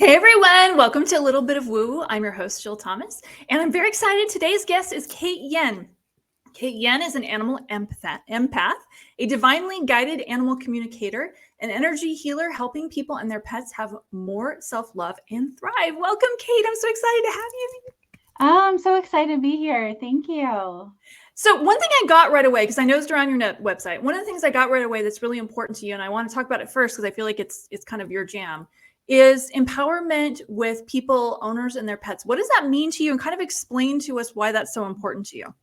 Hey everyone, welcome to A Little Bit of Woo. I'm your host, Jill Thomas, and I'm very excited. Today's guest is Kate Yen. Kate Yen is an animal empath, a divinely guided animal communicator, an energy healer helping people and their pets have more self-love and thrive. Welcome, Kate. I'm so excited to have you. Oh, I'm so excited to be here. Thank you. So one thing I got right away, because I noticed around your website, one of the things I got right away that's really important to you, and I want to talk about it first because I feel like it's kind of your jam, is empowerment with people, owners, and their pets. What does that mean to you? And kind of explain to us why that's so important to you.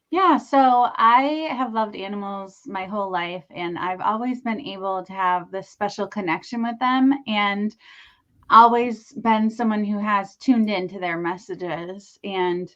Yeah, so I have loved animals my whole life, and I've always been able to have this special connection with them, and always been someone who has tuned into their messages and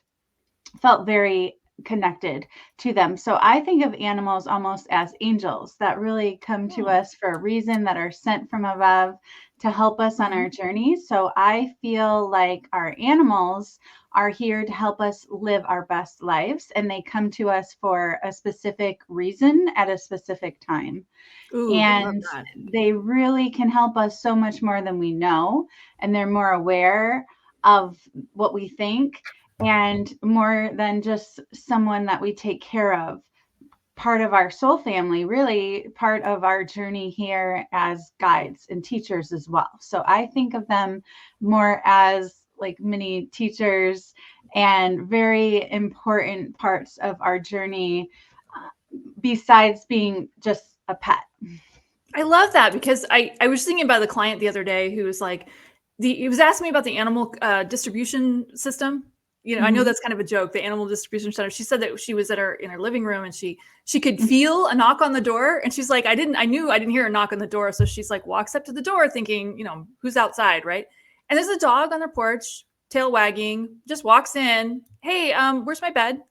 felt very connected to them. So I think of animals almost as angels that really come to Oh. us for a reason, that are sent from above to help us on Mhm. our journeys. So I feel like our animals are here to help us live our best lives, and they come to us for a specific reason at a specific time. Ooh, I love And that. they really can help us so much more than we know. And they're more aware of what we think, and more than just someone that we take care of. Part of our soul family, really part of our journey here as guides and teachers as well. So I think of them more as like mini teachers and very important parts of our journey, besides being just a pet. I love that because I was thinking about the client the other day who was like, he was asking me about the animal distribution system. You know, I know Mhm. that's kind of a joke, the animal distribution center. She said that she was at her in her living room and she could feel a knock on the door, and she's like, I knew I didn't hear a knock on the door, so she's like walks up to the door thinking, who's outside, right? And there's a dog on their porch, tail wagging, just walks in. Hey, where's my bed?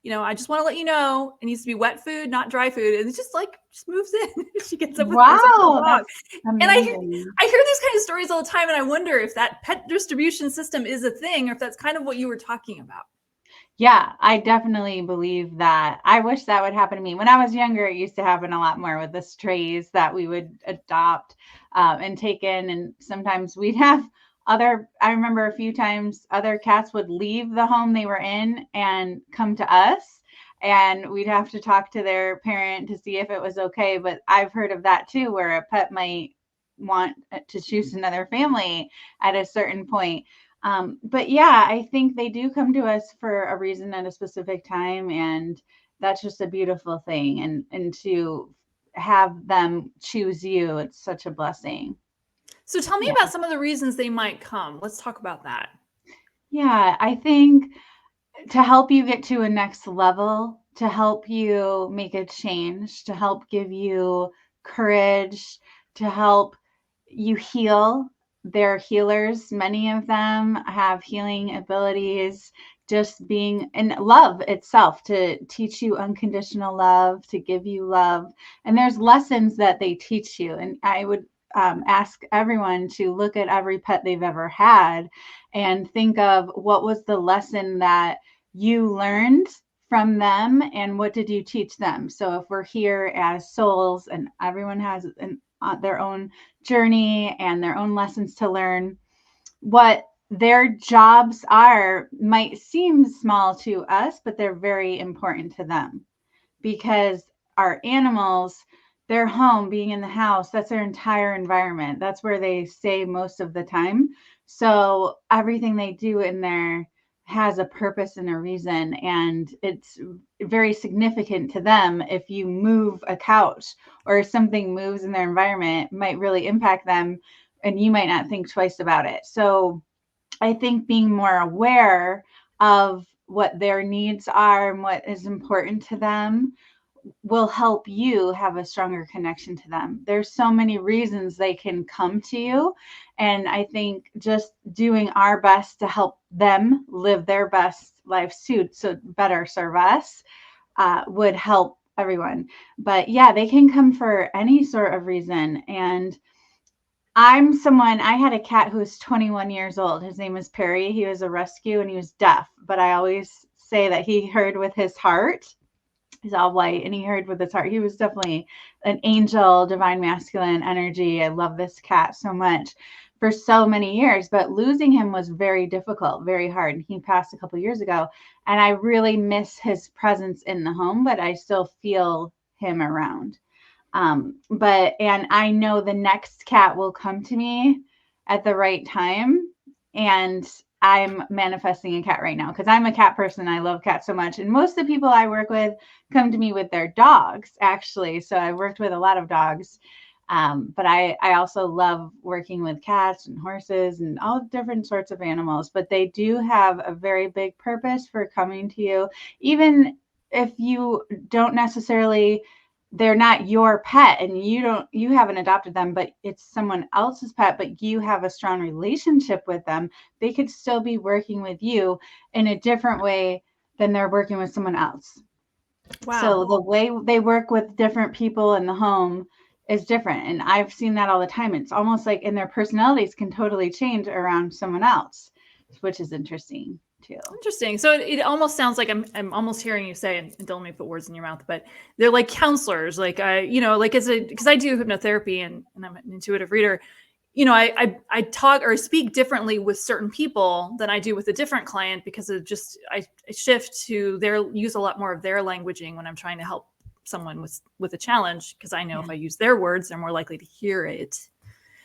I just want to let you know it needs to be wet food, not dry food. And it's just moves in. She gets up with goes up to the Wow, dog. that's And amazing. I hear these kind of stories all the time, and I wonder if that pet distribution system is a thing, or if that's kind of what you were talking about. Yeah, I definitely believe that. I wish that would happen to me. When I was younger, it used to happen a lot more with the strays that we would adopt and take in. And sometimes we'd have I remember a few times other cats would leave the home they were in and come to us. And we'd have to talk to their parent to see if it was okay. But I've heard of that too, where a pet might want to choose another family at a certain point. But yeah, I think they do come to us for a reason at a specific time, and that's just a beautiful thing. And to have them choose you, it's such a blessing. So tell me Yeah. about some of the reasons they might come. Let's talk about that. Yeah, I think to help you get to a next level, to help you make a change, to help give you courage, to help you heal. They're healers. Many of them have healing abilities, just being in love itself, to teach you unconditional love, to give you love. And there's lessons that they teach you. And I would ask everyone to look at every pet they've ever had and think of what was the lesson that you learned from them, and what did you teach them. So if we're here as souls and everyone has their own journey and their own lessons to learn, what their jobs are might seem small to us, but they're very important to them, because our animals, their home, being in the house, that's their entire environment. That's where they stay most of the time. So everything they do in there has a purpose and a reason, and it's very significant to them. If you move a couch or something moves in their environment, it might really impact them, and you might not think twice about it. So I think being more aware of what their needs are and what is important to them will help you have a stronger connection to them. There's so many reasons they can come to you. And I think just doing our best to help them live their best lives too, so better serve us, would help everyone. But yeah, they can come for any sort of reason. And I had a cat who was 21 years old. His name was Perry. He was a rescue and he was deaf, but I always say that he heard with his heart. He's all white and he heard with his heart. He was definitely an angel, divine masculine energy. I love this cat so much. for so many years, but losing him was very difficult, very hard. He passed a couple years ago, and I really miss his presence in the home, but I still feel him around. And I know the next cat will come to me at the right time. And I'm manifesting a cat right now because I'm a cat person. I love cats so much. And most of the people I work with come to me with their dogs, actually. So I worked with a lot of dogs. But I also love working with cats and horses and all different sorts of animals. But they do have a very big purpose for coming to you, even if you don't necessarily, they're not your pet and you haven't adopted them, but it's someone else's pet, but you have a strong relationship with them. They could still be working with you in a different way than they're working with someone else. Wow. So the way they work with different people in the home is different. And I've seen that all the time. It's almost like, and their personalities can totally change around someone else, which is interesting too. Interesting. So it almost sounds like I'm almost hearing you say, and don't let me put words in your mouth, but they're like counselors. Like like because I do hypnotherapy and I'm an intuitive reader. I talk or speak differently with certain people than I do with a different client because of just I shift to use a lot more of their languaging when I'm trying to help someone with a challenge, because I know if I use their words, they're more likely to hear it.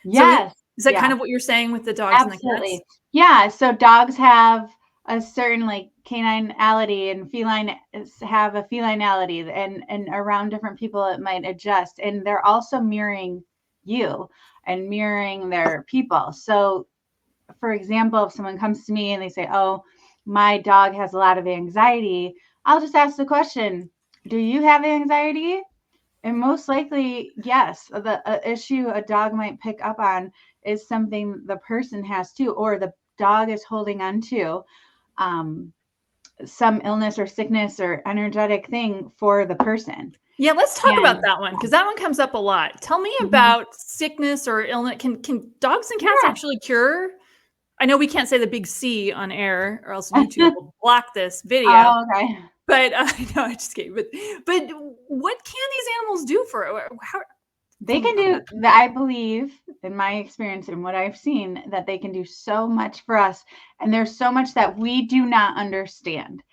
Yes. So is that Yeah. kind of what you're saying with the dogs and the cats? Yeah. So dogs have a certain like caninality, and feline have a felinality, and around different people it might adjust. And they're also mirroring you and mirroring their people. So for example, if someone comes to me and they say, "Oh, my dog has a lot of anxiety," I'll just ask the question, "Do you have anxiety?" And most likely, yes, the issue a dog might pick up on is something the person has too, or the dog is holding on to some illness or sickness or energetic thing for the person. Yeah, let's talk about And that one, because that one comes up a lot. Tell me Mhm. about sickness or illness. Can dogs and cats Yeah. actually cure? I know we can't say the big C on air, or else YouTube will block this video. Oh, okay. But no, I just kidding. But what can these animals do for? How They can we can talk about do, I believe, in my experience and what I've seen, that they can do so much for us. And there's so much that we do not understand.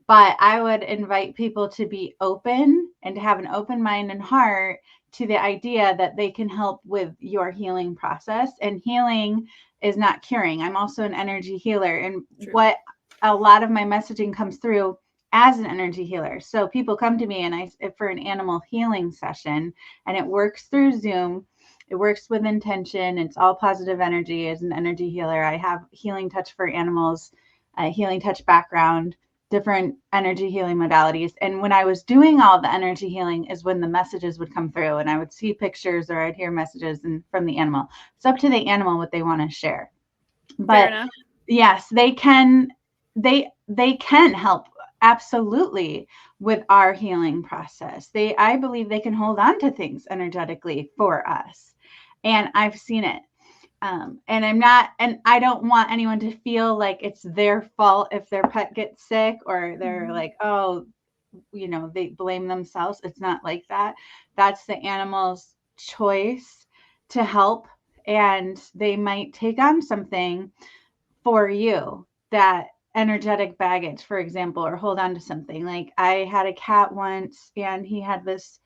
But I would invite people to be open and to have an open mind and heart to the idea that they can help with your healing process. And healing is not curing. I'm also an energy healer. And True. what a lot of my messaging comes through as an energy healer. So people come to me and for an animal healing session, and it works through Zoom. It works with intention. It's all positive energy. As an energy healer, I have healing touch for animals, healing touch background, different energy healing modalities. And when I was doing all the energy healing is when the messages would come through, and I would see pictures or I'd hear messages from the animal. It's up to the animal what they want to share. Fair But enough. yes, they can help absolutely with our healing process. I believe they can hold on to things energetically for us. And I've seen it. And I don't want anyone to feel like it's their fault if their pet gets sick, or they're like, oh, they blame themselves. It's not like that. That's the animal's choice to help. And they might take on something for you, that energetic baggage, for example, or hold on to something. Like I had a cat once, and he had this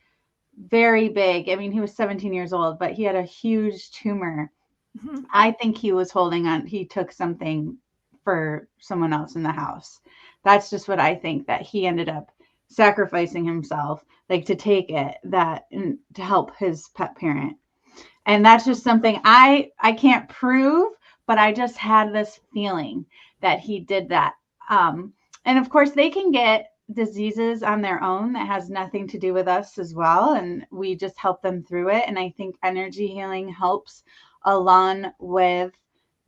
very big, I mean, he was 17 years old, but he had a huge tumor. Mhm. I think he was holding on. He took something for someone else in the house. That's just what I think, that he ended up sacrificing himself, like to take it, to help his pet parent. And that's just something I can't prove, but I just had this feeling that he did that. And of course, they can get diseases on their own that has nothing to do with us as well, and we just help them through it. And I think energy healing helps along with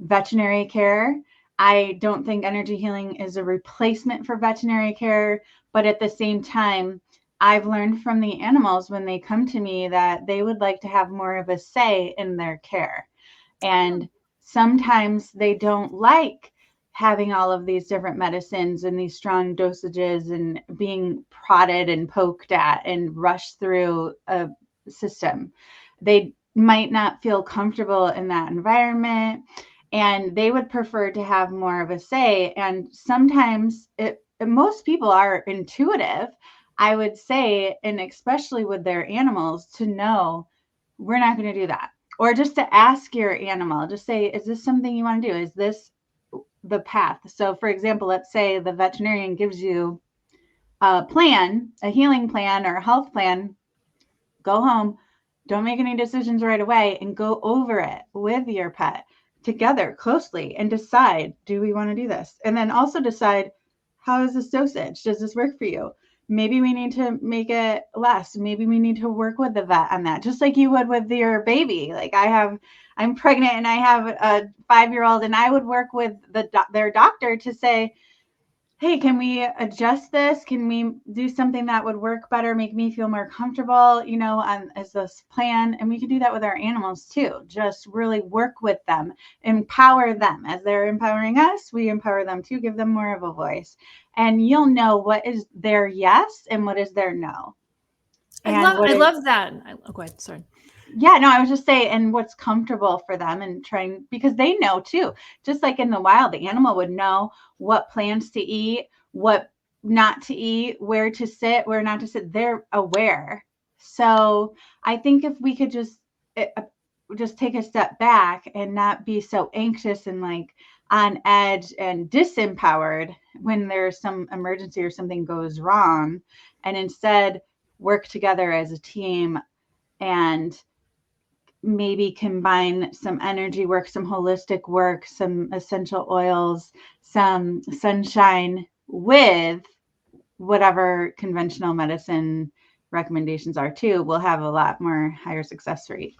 veterinary care. I don't think energy healing is a replacement for veterinary care, but at the same time, I've learned from the animals when they come to me that they would like to have more of a say in their care. And sometimes they don't like having all of these different medicines and these strong dosages and being prodded and poked at and rushed through a system. might not feel comfortable in that environment, and they would prefer to have more of a say. And sometimes most people are intuitive, I would say, and especially with their animals, to know we're not going to do that. Or just to ask your animal, just say, is this something you want to do? Is this the path? So, for example, let's say the veterinarian gives you a plan, a healing plan or a health plan. Go home, don't make any decisions right away, and go over it with your pet together closely and decide, do we want to do this? And then also decide, how is this dosage? Does this work for you? Maybe we need to make it less. Maybe we need to work with the vet on that, just like you would with your baby. Like I'm pregnant and I have a 5-year-old, and I would work with their doctor to say, hey, can we adjust this? Can we do something that would work better, make me feel more comfortable, as this plan? And we can do that with our animals too. Just really work with them, empower them. As they're empowering us, we empower them too, give them more of a voice. And you'll know what is their yes and what is their no. I love that. Go ahead. Sorry. Yeah, no, I was just saying, and what's comfortable for them, and trying, because they know too, just like in the wild, the animal would know what plants to eat, what not to eat, where to sit, where not to sit. They're aware. So I think if we could just take a step back and not be so anxious and like on edge and disempowered when there's some emergency or something goes wrong, and instead work together as a team and maybe combine some energy work, some holistic work, some essential oils, some sunshine with whatever conventional medicine recommendations are too, we'll have a lot more higher success rate.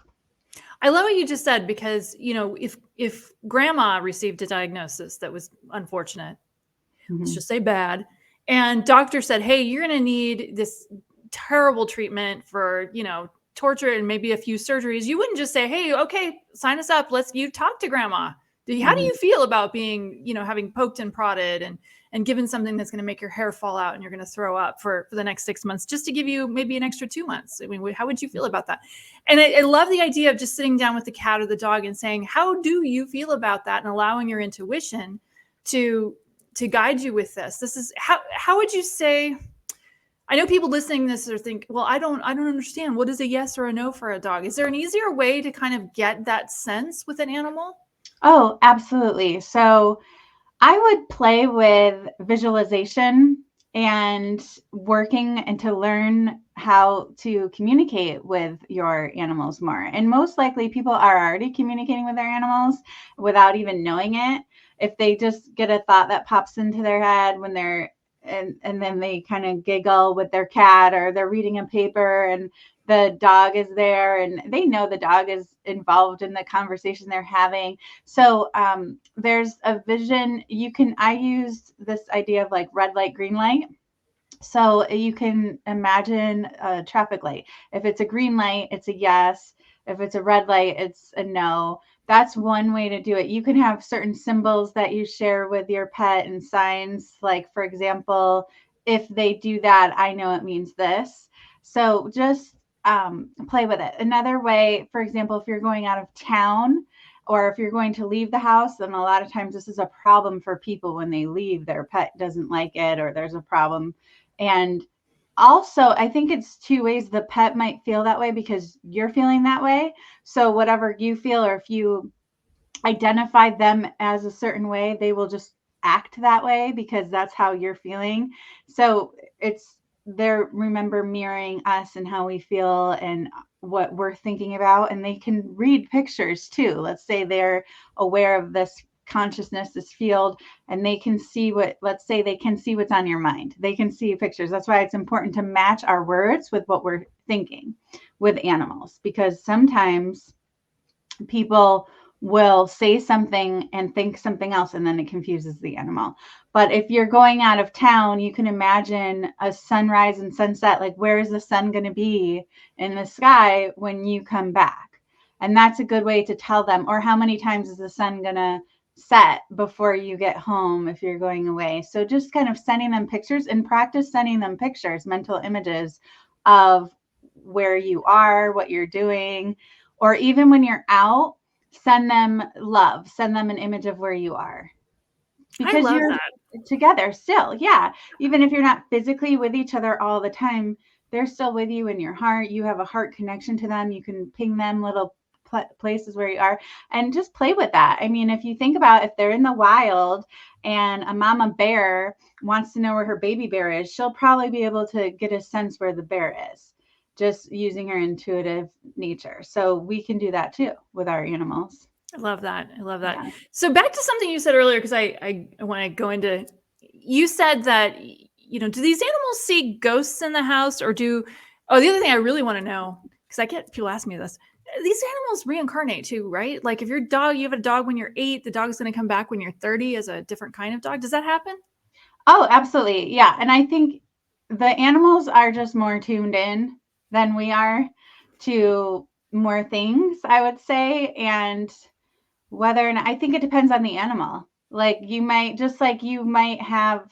I love what you just said, because, if grandma received a diagnosis that was unfortunate, let's just say bad, and doctor said, hey, you're going to need this terrible treatment for, torture and maybe a few surgeries, you wouldn't just say, hey, okay, sign us up. You talk to grandma. How do you feel about being, having poked and prodded and given something that's going to make your hair fall out and you're going to throw up for the next 6 months, just to give you maybe an extra 2 months? I mean, how would you feel about that? And I love the idea of just sitting down with the cat or the dog and saying, how do you feel about that? And allowing your intuition to guide you with this. This is how would you say? I know people listening to this are think, well, I don't understand. What is a yes or a no for a dog? Is there an easier way to kind of get that sense with an animal? Oh, absolutely. So I would play with visualization and working and to learn how to communicate with your animals more. And most likely people are already communicating with their animals without even knowing it. If they just get a thought that pops into their head when they're and then they kind of giggle with their cat, or they're reading a paper and the dog is there and they know the dog is involved in the conversation they're having. So there's a vision. I use this idea of like red light, green light. So you can imagine a traffic light. If it's a green light, it's a yes. If it's a red light, it's a no. That's one way to do it. You can have certain symbols that you share with your pet and signs. Like, for example, if they do that, I know it means this. So just play with it. Another way, for example, if you're going out of town, or if you're going to leave the house, then a lot of times this is a problem for people when they leave. Their pet doesn't like it, or there's a problem. And also, I think it's two ways. The pet might feel that way because you're feeling that way. So whatever you feel, or if you identify them as a certain way, they will just act that way because that's how you're feeling. So they're, remember, mirroring us and how we feel and what we're thinking about. And they can read pictures too. Let's say they're aware of this consciousness, this field, and they can see let's say they can see what's on your mind. They can see pictures. That's why it's important to match our words with what we're thinking with animals, because sometimes people will say something and think something else, and then it confuses the animal. But if you're going out of town, you can imagine a sunrise and sunset. Like, where is the sun going to be in the sky when you come back? And that's a good way to tell them. Or how many times is the sun going to set before you get home if you're going away? So just kind of sending them pictures, and practice sending them pictures, mental images of where you are, what you're doing. or even when you're out, send them love, send them an image of where you are, I because love you're that. together still. Yeah. Even if you're not physically with each other all the time, they're still with you in your heart. You have a heart connection to them. You can ping them little places where you are and just play with that. I mean, if you think about if they're in the wild and a mama bear wants to know where her baby bear is, she'll probably be able to get a sense where the bear is just using her intuitive nature. So we can do that too with our animals. I love that. I love that. Yeah. So back to something you said earlier, because I want to go into, you said that, do these animals see ghosts in the house or the other thing I really want to know, because I get people ask me this, these animals reincarnate too, right? Like if you have a dog when you're 8, the dog's going to come back when you're 30 as a different kind of dog. Does that happen? Oh, absolutely. Yeah. And I think the animals are just more tuned in than we are to more things, I would say. And whether or not, I think it depends on the animal. Like you might have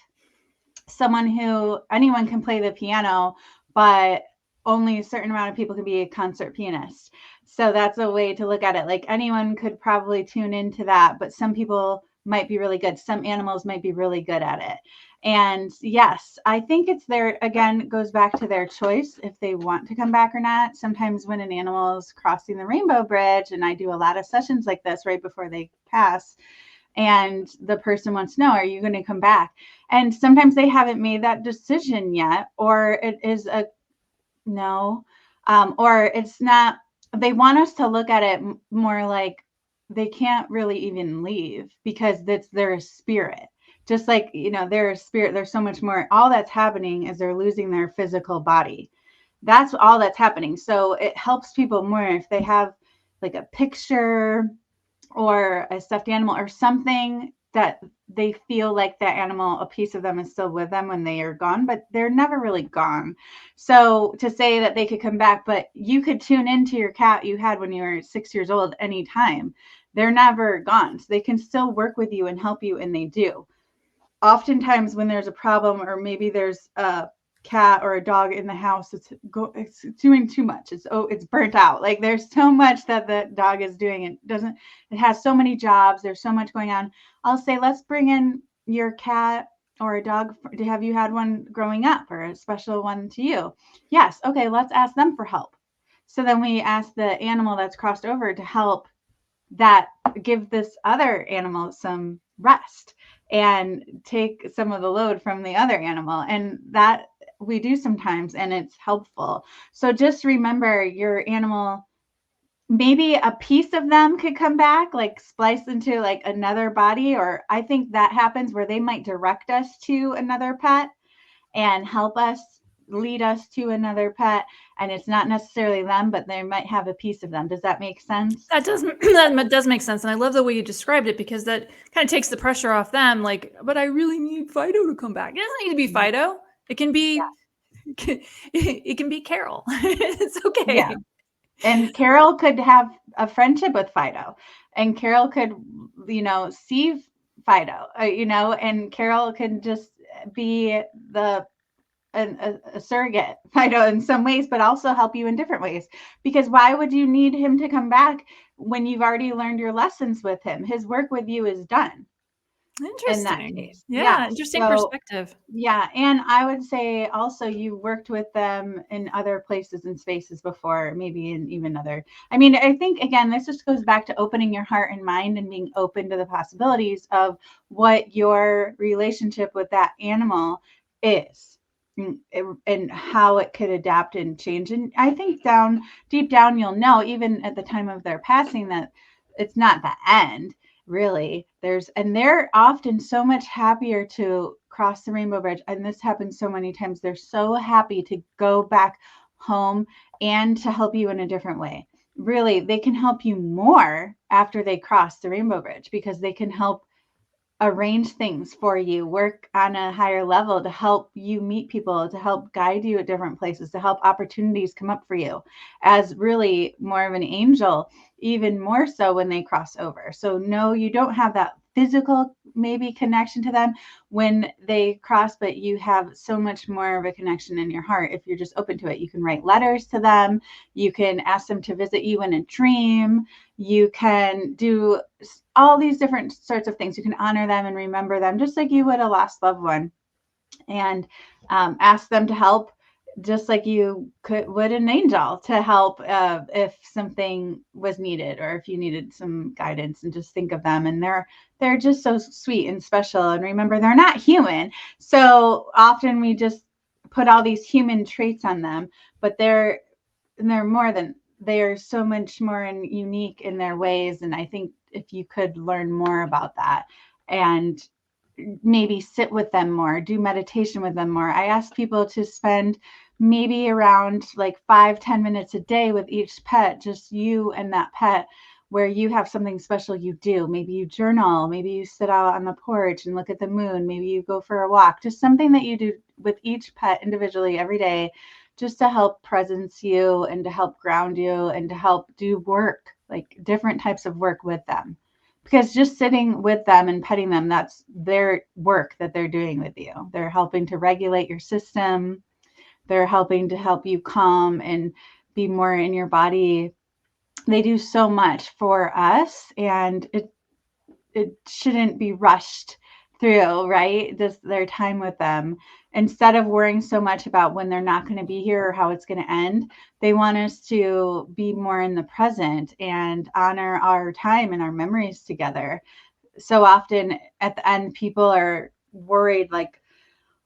someone who anyone can play the piano, but only a certain amount of people can be a concert pianist. So that's a way to look at it. Like anyone could probably tune into that, but some people might be really good. Some animals might be really good at it. And yes, I think it's again, it goes back to their choice if they want to come back or not. Sometimes when an animal is crossing the rainbow bridge, and I do a lot of sessions like this right before they pass, and the person wants to know, are you going to come back? And sometimes they haven't made that decision yet, or it is a no, or it's not. They want us to look at it more like they can't really even leave because that's their spirit. Just like, their spirit, there's so much more. All that's happening is they're losing their physical body. That's all that's happening. So it helps people more if they have like a picture or a stuffed animal or something that they feel like that animal, a piece of them is still with them when they are gone, but they're never really gone. So to say that they could come back, but you could tune into your cat you had when you were 6 years old anytime. They're never gone. So they can still work with you and help you, and they do. Oftentimes when there's a problem, or maybe there's a cat or a dog in the house, it's doing too much. It's burnt out. Like there's so much that the dog is doing. It has so many jobs. There's so much going on. I'll say, let's bring in your cat or a dog. Have you had one growing up or a special one to you? Yes. Okay. Let's ask them for help. So then we ask the animal that's crossed over to help that give this other animal some rest and take some of the load from the other animal. And that we do sometimes, and it's helpful. So just remember your animal, maybe a piece of them could come back, like splice into like another body. Or I think that happens where they might direct us to another pet and help us lead us to another pet, and it's not necessarily them, but they might have a piece of them. Does that make sense? That does make sense, and I love the way you described it, because that kind of takes the pressure off them. Like, but I really need Fido to come back. It doesn't need to be Fido. It can be, it can be Carol. It's Yeah. okay. And Carol could have a friendship with Fido, and Carol could, see Fido, and Carol could just be a surrogate Fido in some ways, but also help you in different ways. Because why would you need him to come back when you've already learned your lessons with him? His work with you is done in that Interesting. case. Yeah, Yeah. interesting So perspective. yeah, and I would say also you worked with them in other places and spaces before, maybe in even other. I mean, I think again, this just goes back to opening your heart and mind and being open to the possibilities of what your relationship with that animal is, and how it could adapt and change. And I think deep down, you'll know, even at the time of their passing, that it's not the end really. They're often so much happier to cross the rainbow bridge, and this happens so many times. They're so happy to go back home and to help you in a different way. Really, they can help you more after they cross the rainbow bridge, because they can help arrange things for you, work on a higher level to help you meet people, to help guide you at different places, to help opportunities come up for you as really more of an angel, even more so when they cross over. So no, you don't have that physical maybe connection to them when they cross, but you have so much more of a connection in your heart if you're just open to it. You can write letters to them. You can ask them to visit you in a dream. You can do all these different sorts of things. You can honor them and remember them just like you would a lost loved one, and ask them to help just like you would an angel to help if something was needed or if you needed some guidance, and just think of them. And they're just so sweet and special. And remember, they're not human. So often we just put all these human traits on them, but they're more than, they are so much more and unique in their ways. And I think if you could learn more about that and maybe sit with them more, do meditation with them more. I ask people to spend maybe around like 5-10 minutes a day with each pet, just you and that pet, where you have something special you do. Maybe you journal, maybe you sit out on the porch and look at the moon, maybe you go for a walk, just something that you do with each pet individually every day, just to help presence you and to help ground you and to help do work, like different types of work with them. Because just sitting with them and petting them, that's their work that they're doing with you. They're helping to regulate your system. They're helping to help you calm and be more in your body. They do so much for us, and it shouldn't be rushed through, right? Just their time with them. Instead of worrying so much about when they're not going to be here or how it's going to end, they want us to be more in the present and honor our time and our memories together. So often at the end, people are worried, like,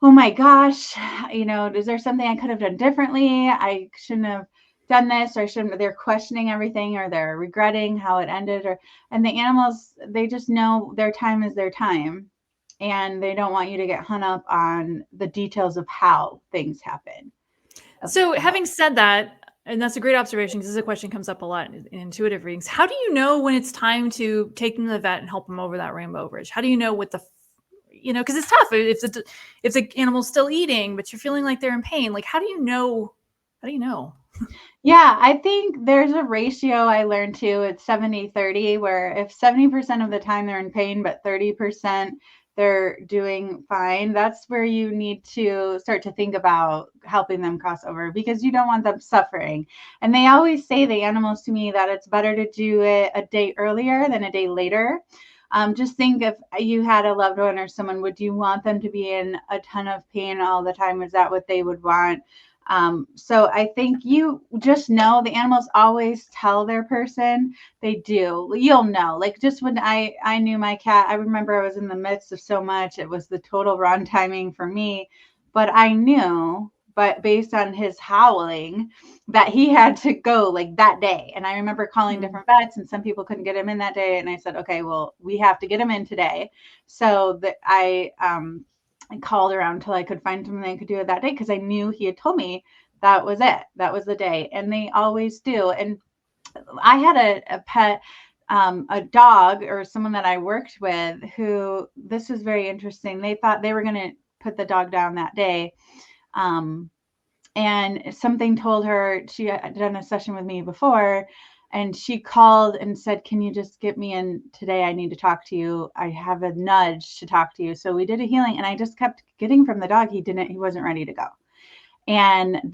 oh my gosh, is there something I could have done differently? I shouldn't have done this, or shouldn't. They're questioning everything, or they're regretting how it ended. And the animals, they just know their time is their time, and they don't want you to get hung up on the details of how things happen. So having said that, and that's a great observation, because this is a question comes up a lot in intuitive readings. How do you know when it's time to take them to the vet and help them over that rainbow bridge? How do you know what the, because it's tough if the animal's still eating, but you're feeling like they're in pain. Like, how do you know? How do you know? Yeah, I think there's a ratio I learned too. It's 70-30, where if 70% of the time they're in pain, but 30% they're doing fine, that's where you need to start to think about helping them cross over, because you don't want them suffering. And they always say, the animals, to me, that it's better to do it a day earlier than a day later. Just think, if you had a loved one or someone, would you want them to be in a ton of pain all the time? Is that what they would want? So I think you just know, the animals always tell their person. They do. You'll know. Like, just when I knew my cat, I remember I was in the midst of so much. It was the total wrong timing for me, but I knew, but based on his howling, that he had to go like that day. And I remember calling different vets, and some people couldn't get him in that day. And I said, okay, well, we have to get him in today. So that I called around until I could find something I could do it that day, because I knew he had told me that was it. That was the day. And they always do. And I had a pet, a dog, or someone that I worked with, who, this was very interesting. They thought they were going to put the dog down that day. And something told her, she had done a session with me before, and she called and said, can you just get me in today? I need to talk to you. I have a nudge to talk to you. So we did a healing, and I just kept getting from the dog, he wasn't ready to go.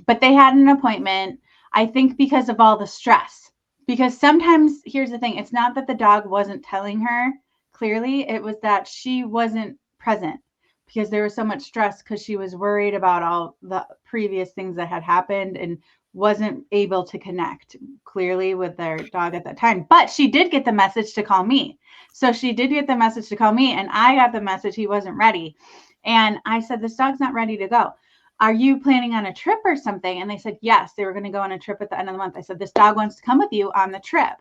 But they had an appointment, I think, because of all the stress. Because sometimes, here's the thing, it's not that the dog wasn't telling her clearly, it was that she wasn't present, because there was so much stress, because she was worried about all the previous things that had happened and wasn't able to connect clearly with their dog at that time. But she did get the message to call me. So she did get the message to call me, and I got the message he wasn't ready. And I said, this dog's not ready to go. Are you planning on a trip or something? And they said, yes, they were going to go on a trip at the end of the month. I said, this dog wants to come with you on the trip.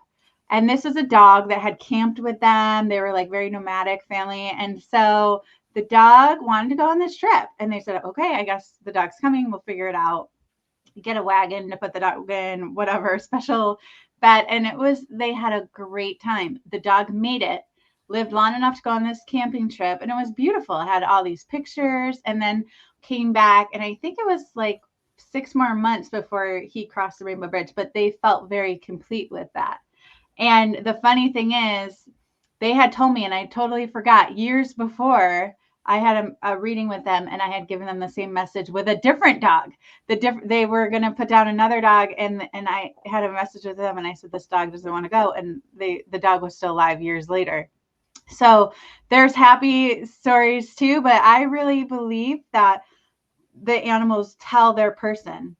And this is a dog that had camped with them. They were like very nomadic family. And so the dog wanted to go on this trip. And they said, okay, I guess the dog's coming. We'll figure it out. Get a wagon to put the dog in, whatever, special vet. And they had a great time. The dog made it, lived long enough to go on this camping trip. And it was beautiful. It had all these pictures, and then came back. And I think it was like 6 more months before he crossed the Rainbow Bridge, but they felt very complete with that. And the funny thing is, they had told me, and I totally forgot, years before I had a reading with them, and I had given them the same message with a different dog. They were going to put down another dog, and I had a message with them, and I said, this dog doesn't want to go. And the dog was still alive years later. So there's happy stories too, but I really believe that the animals tell their person.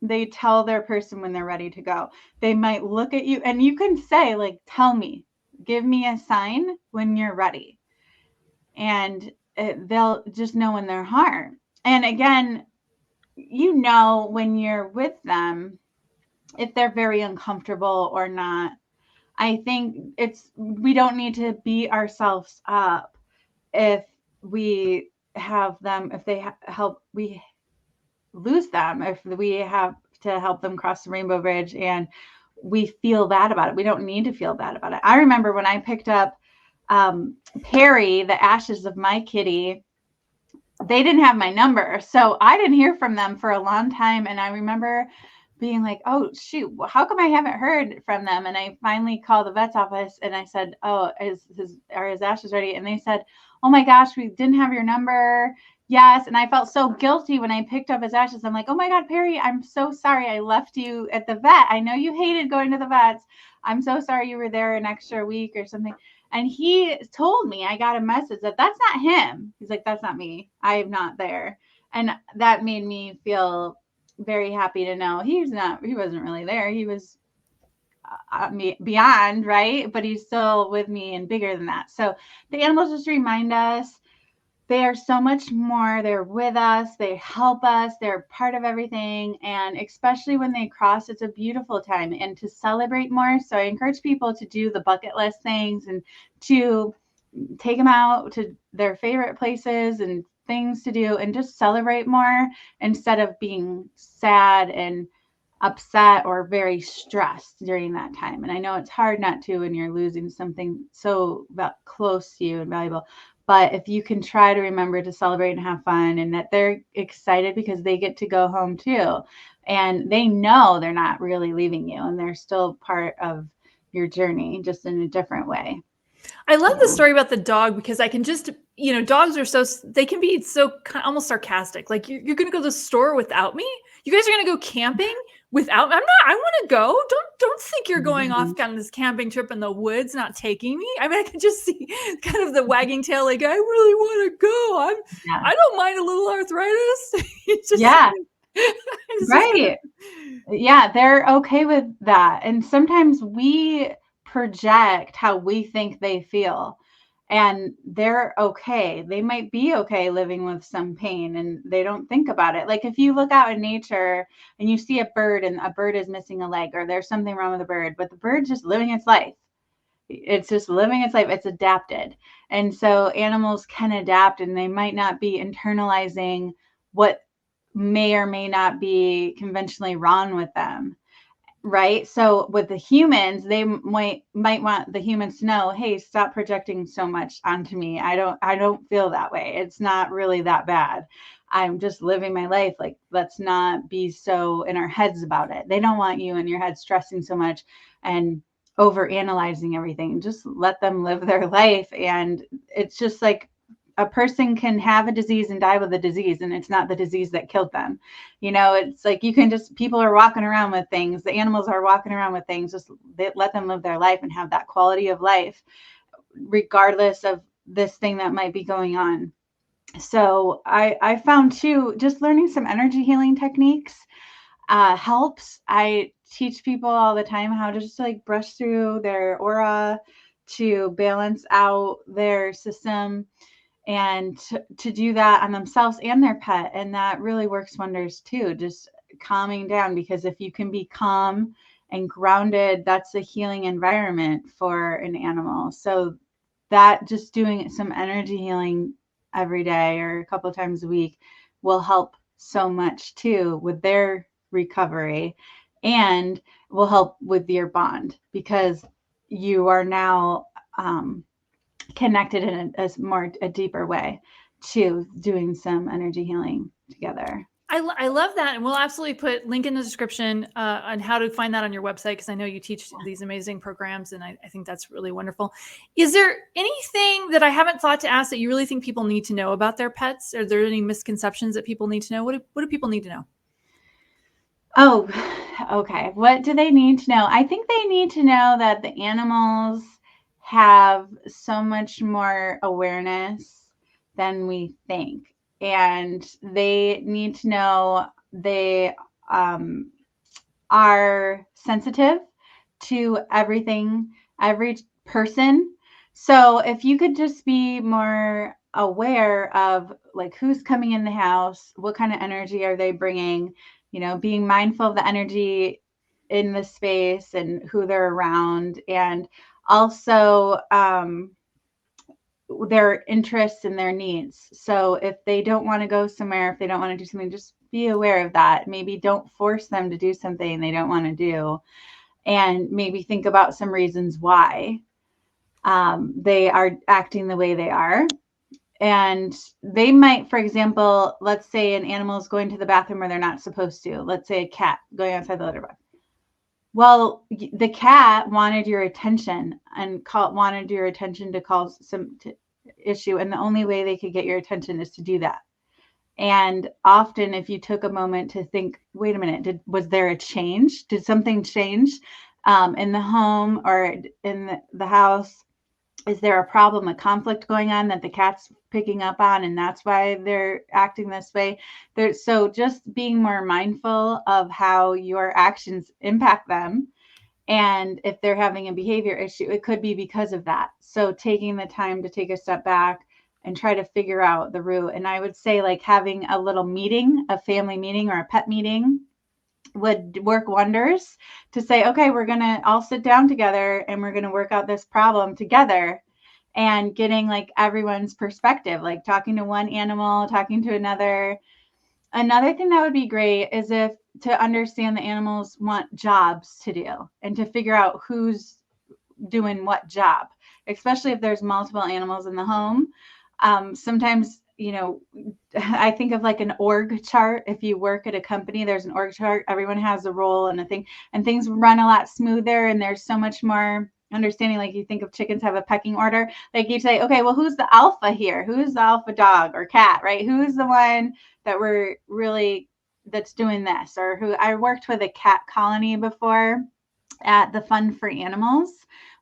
They tell their person when they're ready to go. They might look at you, and you can say, like, tell me, give me a sign when you're ready. And they'll just know in their heart. And again, you know, when you're with them, if they're very uncomfortable or not. I think we don't need to beat ourselves up if we have them, if they help, we lose them, if we have to help them cross the rainbow bridge and we feel bad about it. We don't need to feel bad about it. I remember when I picked up Perry, the ashes of my kitty, they didn't have my number. So I didn't hear from them for a long time. And I remember being like, oh, shoot, how come I haven't heard from them? And I finally called the vet's office and I said, oh, are his ashes ready? And they said, oh my gosh, we didn't have your number. Yes. And I felt so guilty when I picked up his ashes. I'm like, oh my God, Perry, I'm so sorry I left you at the vet. I know you hated going to the vets. I'm so sorry you were there an extra week or something. And he told me, I got a message that that's not him. He's like, that's not me. I am not there. And that made me feel very happy to know he wasn't really there. He was beyond, right? But he's still with me and bigger than that. So the animals just remind us they are so much more. They're with us. They help us. They're part of everything. And especially when they cross, it's a beautiful time and to celebrate more. So I encourage people to do the bucket list things and to take them out to their favorite places and things to do and just celebrate more instead of being sad and upset or very stressed during that time. And I know it's hard not to when you're losing something so close to you and valuable. But if you can try to remember to celebrate and have fun and that they're excited because they get to go home too. And they know they're not really leaving you and they're still part of your journey, just in a different way. I love the story about the dog because I can just, dogs are they can be so almost sarcastic. Like, you're going to go to the store without me? You guys are going to go camping without me? I want to go. Don't think you're going off on this camping trip in the woods, not taking me. I mean, I can just see kind of the wagging tail. Like, I really want to go. I don't mind a little arthritis. It's just, right. Yeah, they're okay with that. And sometimes we project how we think they feel and they're okay. They might be okay living with some pain and they don't think about it. Like if you look out in nature and you see a bird and a bird is missing a leg or there's something wrong with the bird, but the bird's just living its life. It's just living its life. It's adapted. And so animals can adapt and they might not be internalizing what may or may not be conventionally wrong with them. Right. So with the humans, they might want the humans to know, hey, stop projecting so much onto me. I don't feel that way. It's not really that bad. I'm just living my life. Like, let's not be so in our heads about it. They don't want you in your head stressing so much and over analyzing everything. Just let them live their life. And it's just like a person can have a disease and die with a disease, and it's not the disease that killed them. It's like people are walking around with things. The animals are walking around with things. Just let them live their life and have that quality of life, regardless of this thing that might be going on. So I found too, just learning some energy healing techniques helps. I teach people all the time how to just like brush through their aura to balance out their system and to do that on themselves and their pet. And that really works wonders too, just calming down, because if you can be calm and grounded, that's a healing environment for an animal. So that just doing some energy healing every day or a couple of times a week will help so much too with their recovery and will help with your bond, because you are now connected in a deeper way to doing some energy healing together. I love that. And we'll absolutely put link in the description on how to find that on your website, because I know you teach these amazing programs, and I think that's really wonderful. Is there anything that I haven't thought to ask that you really think people need to know about their pets? Are there any misconceptions that people need to know? What do people need to know? Oh, okay. What do they need to know? I think they need to know that the animals have so much more awareness than we think. And they need to know they um, are sensitive to everything, every person. So if you could just be more aware of like who's coming in the house, what kind of energy are they bringing, being mindful of the energy in the space and who they're around, and also their interests and their needs. So if they don't want to go somewhere, if they don't want to do something, just be aware of that. Maybe don't force them to do something they don't want to do, and maybe think about some reasons why they are acting the way they are. And they might, for example, let's say an animal is going to the bathroom where they're not supposed to. Let's say a cat going outside the litter box. Well, the cat wanted your attention and wanted your attention to cause some issue. And the only way they could get your attention is to do that. And often, if you took a moment to think, wait a minute, was there a change? Did something change in the home or in the house? Is there a problem, a conflict going on that the cat's picking up on, and that's why they're acting this way? So just being more mindful of how your actions impact them. And if they're having a behavior issue, it could be because of that. So taking the time to take a step back and try to figure out the root. And I would say like having a little meeting, a family meeting or a pet meeting would work wonders to say, okay, we're going to all sit down together and we're going to work out this problem together, and getting like everyone's perspective, like talking to one animal, talking to another. Another thing that would be great is if to understand the animals want jobs to do and to figure out who's doing what job, especially if there's multiple animals in the home. Sometimes, I think of like an org chart. If you work at a company, there's an org chart. Everyone has a role and a thing, and things run a lot smoother. And there's so much more understanding. Like you think of chickens have a pecking order. Like you say, okay, well, who's the alpha here? Who's the alpha dog or cat, right? Who's the one that we're really that's doing this? Or who I worked with a cat colony before at the Fund for Animals,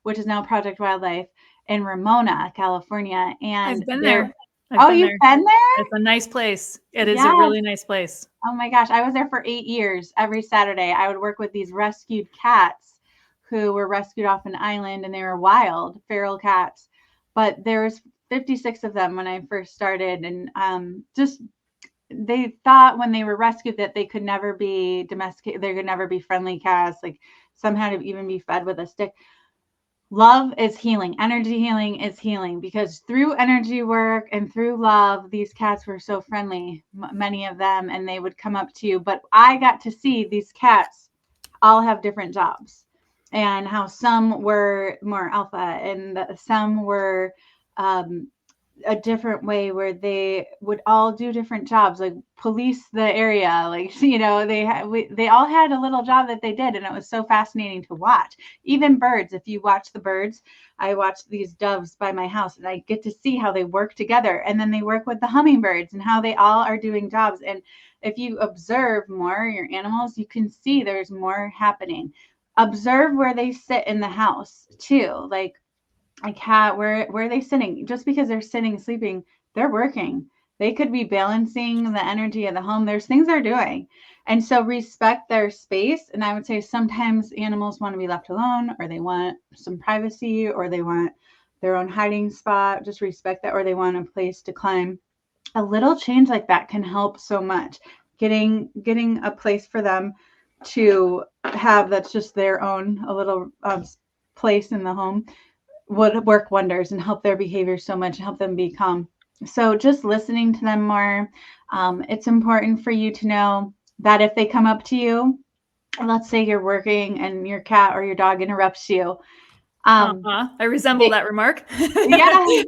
which is now Project Wildlife in Ramona, California. And I've been there. Oh, you've been there? It's a nice place. It is a Yes. really nice place. Oh my gosh. I was there for 8 years. Every Saturday, I would work with these rescued cats who were rescued off an island, and they were wild, feral cats. But there was 56 of them when I first started. And just they thought when they were rescued that they could never be domesticated. They could never be friendly cats. Like some had to even be fed with a stick. Love is healing. Energy healing is healing, because through energy work and through love, these cats were so friendly, many of them, and they would come up to you. But I got to see these cats all have different jobs, and how some were more alpha and some were a different way, where they would all do different jobs, like police the area, like they all had a little job that they did, and it was so fascinating to watch. Even birds, if you watch the birds, I watch these doves by my house, and I get to see how they work together, and then they work with the hummingbirds and how they all are doing jobs. And if you observe more your animals, you can see there's more happening. Observe where they sit in the house too, like a cat, where are they sitting? Just because they're sitting sleeping, they're working. They could be balancing the energy of the home. There's things they're doing. And so respect their space. And I would say sometimes animals want to be left alone, or they want some privacy, or they want their own hiding spot. Just respect that. Or they want a place to climb. A little change like that can help so much. Getting a place for them to have that's just their own, a little place in the home, would work wonders and help their behavior so much, and help them be calm. So just listening to them more. It's important for you to know that if they come up to you, let's say you're working and your cat or your dog interrupts you, I resemble that remark. Yeah,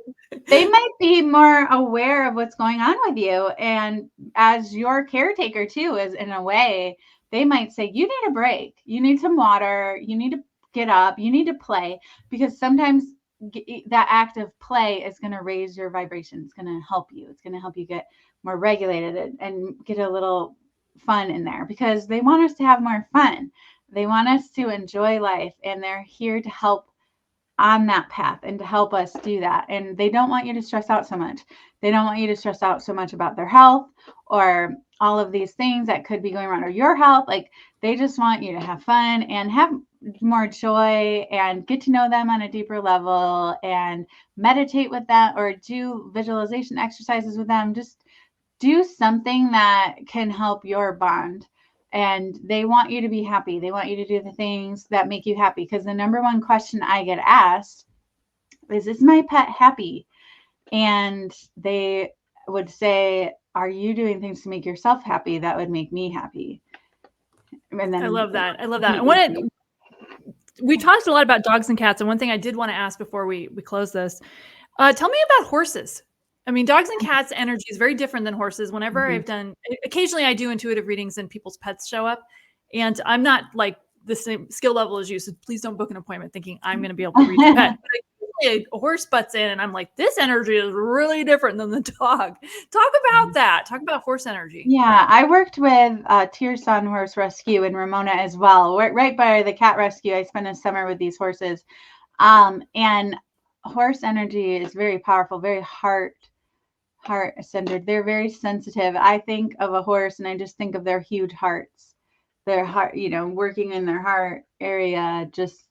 they might be more aware of what's going on with you. And as your caretaker too, is in a way, they might say, you need a break. You need some water. You need to get up. You need to play, because sometimes that act of play is going to raise your vibration. It's going to help you. It's going to help you get more regulated and get a little fun in there, because they want us to have more fun. They want us to enjoy life, and they're here to help on that path and to help us do that. And they don't want you to stress out so much. They don't want you to stress out so much about their health or all of these things that could be going wrong, or your health. Like, they just want you to have fun and have more joy and get to know them on a deeper level and meditate with them or do visualization exercises with them. Just do something that can help your bond. And they want you to be happy. They want you to do the things that make you happy. Because the number one question I get asked is my pet happy? And they would say, are you doing things to make yourself happy? That would make me happy. And then I love that. I love that. We talked a lot about dogs and cats. And one thing I did want to ask before we close this, tell me about horses. I mean, dogs and cats' energy is very different than horses. Whenever I've done, occasionally I do intuitive readings and people's pets show up. And I'm not like the same skill level as you. So please don't book an appointment thinking I'm going to be able to read your pet. But a horse butts in and I'm like, this energy is really different than the dog. Talk about that. Talk about horse energy. Yeah, I worked with Tearson Horse Rescue in Ramona as well. Right by the cat rescue, I spent a summer with these horses. And horse energy is very powerful, very heart centered. They're very sensitive. I think of a horse and I just think of their huge hearts, their heart, working in their heart area. Just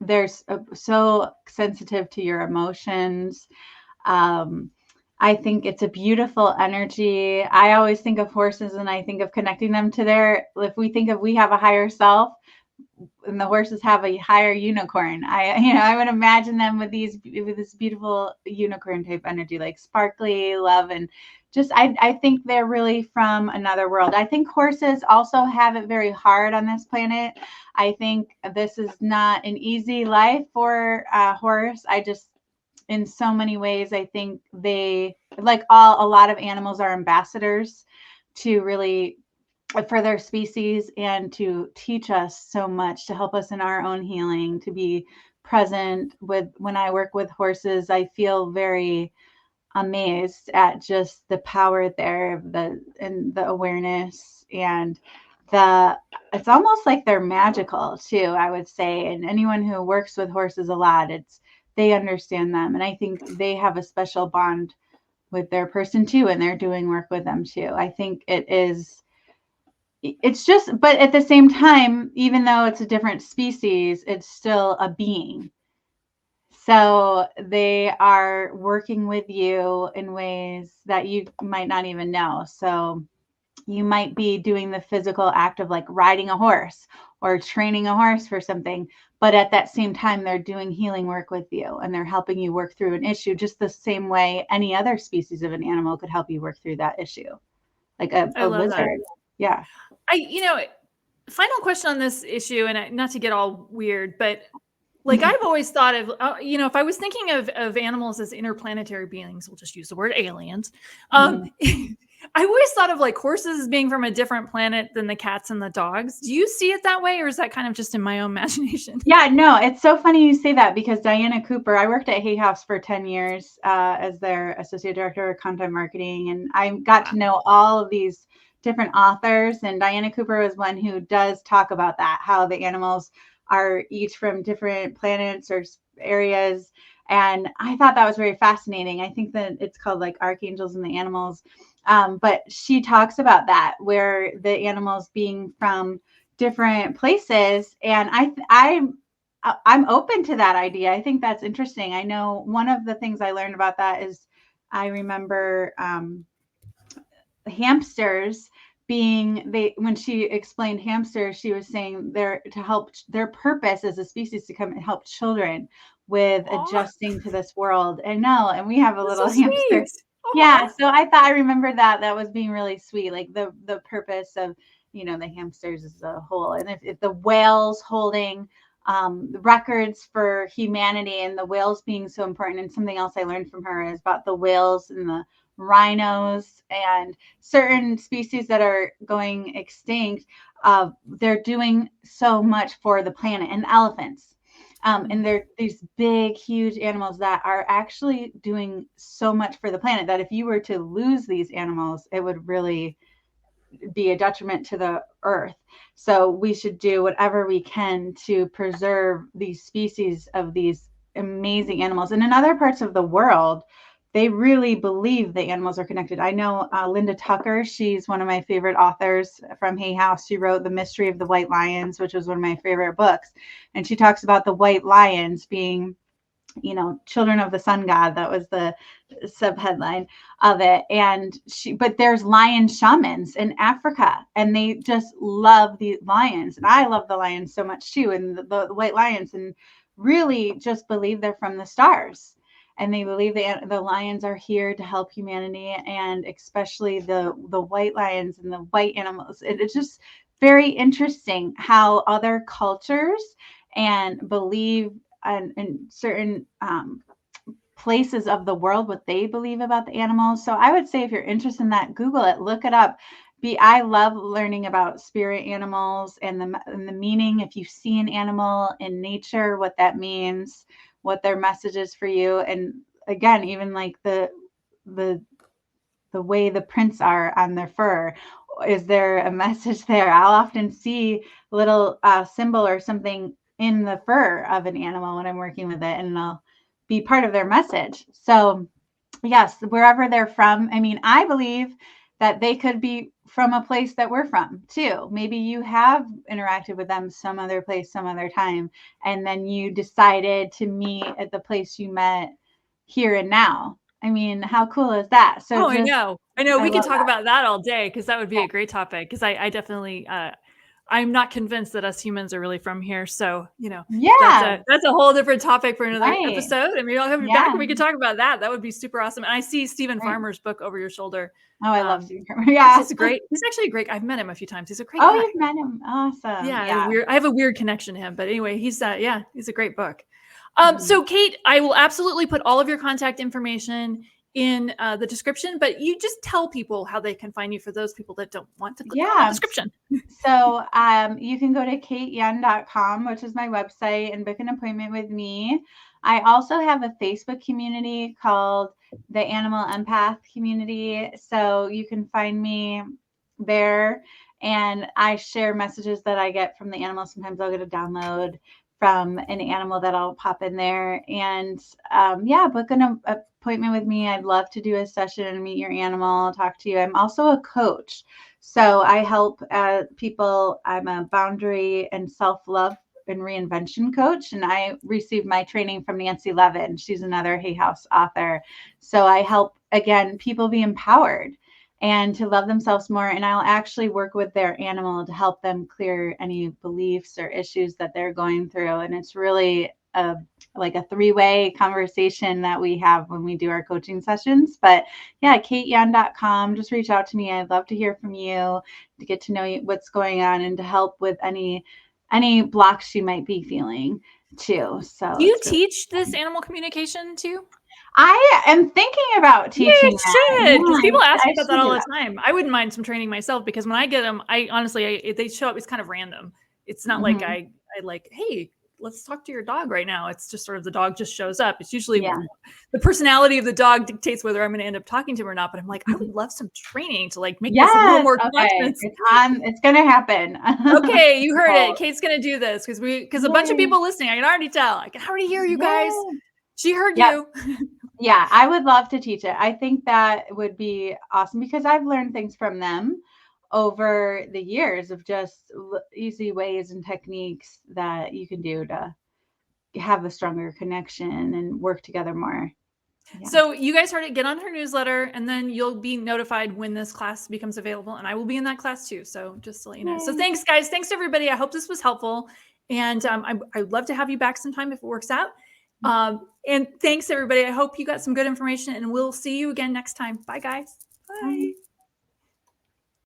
they're so sensitive to your emotions. I think it's a beautiful energy. I always think of horses and I think of connecting them to if we have a higher self, and the horses have a higher unicorn. I would imagine them with this beautiful unicorn type energy, like sparkly love, and just I think they're really from another world. I think horses also have it very hard on this planet. I think this is not an easy life for a horse. In so many ways, I think they, like a lot of animals, are ambassadors to really for their species and to teach us so much, to help us in our own healing, to be present when I work with horses. I feel very amazed at just the power there, and the awareness, and it's almost like they're magical too, I would say. And anyone who works with horses a lot, they understand them. And I think they have a special bond with their person too, and they're doing work with them too. I think it's just, but at the same time, even though it's a different species, it's still a being. So they are working with you in ways that you might not even know. So you might be doing the physical act of like riding a horse or training a horse for something, but at that same time, they're doing healing work with you and they're helping you work through an issue just the same way any other species of an animal could help you work through that issue, like a lizard. That. Yeah. Final question on this issue, and not to get all weird, but like I've always thought of, if I was thinking of animals as interplanetary beings, we'll just use the word aliens. I always thought of like horses as being from a different planet than the cats and the dogs. Do you see it that way, or is that kind of just in my own imagination? Yeah, no, it's so funny you say that, because Diana Cooper, I worked at Hay House for 10 years as their associate director of content marketing, and I got to know all of these different authors, and Diana Cooper was one who does talk about that, how the animals are each from different planets or areas. And I thought that was very fascinating. I think that it's called like Archangels and the Animals. But she talks about that, where the animals being from different places. And I'm open to that idea. I think that's interesting. I know one of the things I learned about that is I remember hamsters when she explained hamsters, she was saying they're to help, their purpose as a species to come and help children with adjusting to this world. I know. And we have a little hamster. Yeah. So I remember that was being really sweet. Like the purpose of, the hamsters as a whole. And if the whales holding records for humanity and the whales being so important. And something else I learned from her is about the whales and the rhinos and certain species that are going extinct. They're doing so much for the planet, and elephants. And they're these big, huge animals that are actually doing so much for the planet that if you were to lose these animals, it would really be a detriment to the earth. So we should do whatever we can to preserve these species of these amazing animals. And in other parts of the world, they really believe the animals are connected. I know Linda Tucker, she's one of my favorite authors from Hay House. She wrote The Mystery of the White Lions, which was one of my favorite books. And she talks about the white lions being, children of the sun god. That was the subheadline of it. And but there's lion shamans in Africa, and they just love the lions. And I love the lions so much too, and the white lions, and really just believe they're from the stars. And they believe the lions are here to help humanity, and especially the white lions and the white animals. It's just very interesting how other cultures and believe in certain places of the world what they believe about the animals. So I would say if you're interested in that, Google it, look it up. I love learning about spirit animals and the meaning. If you see an animal in nature, what that means, what their message is for you. And again, even like the way the prints are on their fur, is there a message there? I'll often see a little symbol or something in the fur of an animal when I'm working with it, and I'll be part of their message. So yes, wherever they're from. I mean, I believe that they could be from a place that we're from too. Maybe you have interacted with them some other place, some other time, and then you decided to meet at the place you met here and now. I mean, how cool is that? So I know. We could love talk that. about that all day, because that would be a great topic. Because I definitely, I'm not convinced that us humans are really from here. So, Yeah, that's a whole different topic for another right. episode. And maybe I'll have you back Yeah, and we could talk about that. That would be super awesome. And I see Stephen right. Farmer's book over your shoulder. Oh, I love Stephen Kramer. Yeah. He's actually a great, I've met him a few times. He's a great Oh, guy. you've met him. Awesome. Yeah, Yeah. I have a weird connection to him. But anyway, he's a great book. Mhm. So Kate, I will absolutely put all of your contact information in the description, but you just tell people how they can find you for those people that don't want to click on the Yeah. description. So you can go to kateyen.com, which is my website, and book an appointment with me. I also have a Facebook community called the Animal Empath Community. So you can find me there, and I share messages that I get from the animals. Sometimes I'll get a download from an animal that I'll pop in there. And book an appointment with me. I'd love to do a session and meet your animal, talk to you. I'm also a coach. So I help people. I'm a boundary and self-love and reinvention coach, and I received my training from Nancy Levin. She's another Hay House author. So I help, again, people be empowered and to love themselves more. And I'll actually work with their animal to help them clear any beliefs or issues that they're going through. And it's really like a three-way conversation that we have when we do our coaching sessions. But yeah, kateyen.com, just reach out to me. I'd love to hear from you, to get to know you, what's going on, and to help with any blocks you might be feeling too. So Do you teach this animal communication too? I am thinking about teaching that. should, because people ask I me about that should all do the time. I wouldn't mind some training myself, because when I get them, I honestly, they show up. It's kind of random. It's not like Mhm. I like, hey, let's talk to your dog right now. It's just sort of the dog just shows up. It's usually Yeah. the personality of the dog dictates whether I'm going to end up talking to him or not. But I'm like, I would love some training to like make this a little Yes. more Okay. conscious. It's gonna happen. Okay, you heard Cool. it. Kate's going to do this because a bunch of Yay. people listening, I can already tell. I can already hear you guys. Yay. She heard Yep. you. Yeah, I would love to teach it. I think that would be awesome because I've learned things from them over the years of just easy ways and techniques that you can do to have a stronger connection and work together more. Yeah. So you guys heard it. Get on her newsletter, and then you'll be notified when this class becomes available. And I will be in that class too. So just to let you know. So thanks, guys. Thanks to everybody. I hope this was helpful. And I'd love to have you back sometime if it works out. And thanks, everybody. I hope you got some good information, and we'll see you again next time. Bye, guys. Bye.